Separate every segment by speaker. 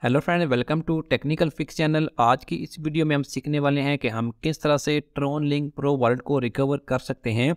Speaker 1: Hello friend, welcome to technical fix channel. आज की इस वीडियो में हम सीखने वाले हैं कि हम किस तरह से ट्रोन लिंक प्रो वॉलेट को रिकवर कर सकते हैं।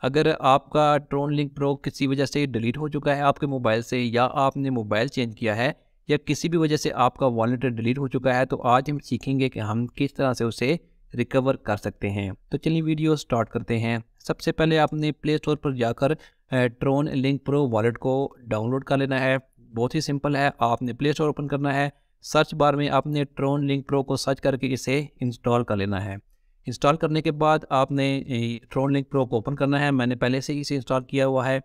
Speaker 1: अगर आपका ट्रोन लिंक प्रो किसी वजह से डिलीट हो चुका है आपके मोबाइल से, या आपने मोबाइल चेंज किया है, या किसी भी वजह से आपका वॉलेट डिलीट हो चुका है, तो आज हम सीखेंगे कि हम किस तरह से उसे रिकवर कर सकते हैं। तो चलिए वीडियो स्टार्ट करते हैं। सबसे पहले आपने प्ले स्टोर पर जाकर ट्रोन लिंक प्रो वॉलेट को डाउनलोड कर लेना है। बहुत ही सिंपल है। आपने प्ले स्टोर ओपन करना है, सर्च बार में आपने ट्रोन लिंक प्रो को सर्च करके इसे इंस्टॉल कर लेना है। इंस्टॉल करने के बाद आपने ट्रोन लिंक प्रो को ओपन करना है। मैंने पहले से ही इसे इंस्टॉल किया हुआ है।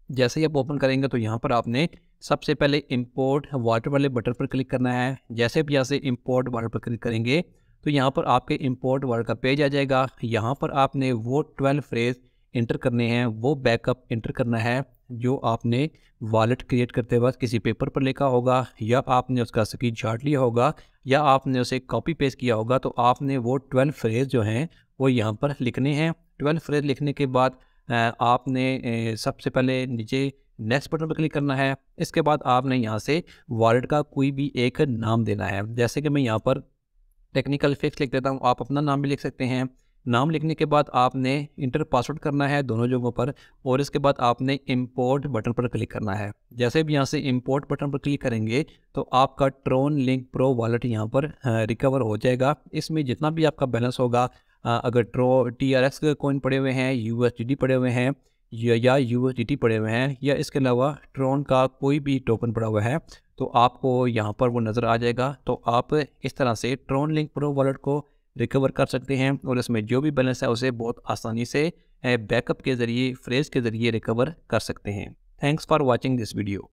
Speaker 1: जैसे ही आप ओपन करेंगे तो यहाँ पर आपने सबसे पहले इंपोर्ट वाटर वाले बटन पर क्लिक करना है। जैसे भी यहाँ से इंपोर्ट वाटर पर क्लिक करेंगे तो यहाँ पर आपके इंपोर्ट वाटर का पेज आ जाएगा। यहाँ पर आपने वो 12 फ्रेज इंटर करने हैं, वो बैकअप इंटर करना है जो आपने वॉलेट क्रिएट करते वक्त किसी पेपर पर लिखा होगा, या आपने उसका स्क्रीनशॉट लिया होगा, या आपने उसे कॉपी पेस्ट किया होगा। तो आपने वो 12 फ्रेज जो हैं वो यहाँ पर लिखने हैं। 12 फ्रेज लिखने के बाद आपने सबसे पहले नीचे नेक्स्ट बटन पर क्लिक करना है। इसके बाद आपने यहाँ से वॉलेट का कोई भी एक नाम देना है। जैसे कि मैं यहाँ पर टेक्निकल फिक्स लिख देता हूँ, आप अपना नाम भी लिख सकते हैं। नाम लिखने के बाद आपने इंटर पासवर्ड करना है दोनों जगहों पर, और इसके बाद आपने इंपोर्ट बटन पर क्लिक करना है। जैसे भी यहाँ से इंपोर्ट बटन पर क्लिक करेंगे तो आपका ट्रोन लिंक प्रो वॉलेट यहाँ पर रिकवर हो जाएगा। इसमें जितना भी आपका बैलेंस होगा, अगर TRX के कॉइन पड़े हुए हैं, USDT पड़े हुए हैं, या USDT पड़े हुए हैं, या इसके अलावा ट्रोन का कोई भी टोकन पड़ा हुआ है, तो आपको यहाँ पर वो नज़र आ जाएगा। तो आप इस तरह से ट्रोन लिंक प्रो वॉलेट को रिकवर कर सकते हैं, और इसमें जो भी बैलेंस है उसे बहुत आसानी से बैकअप के ज़रिए, फ्रेज के ज़रिए रिकवर कर सकते हैं। Thanks for watching this video.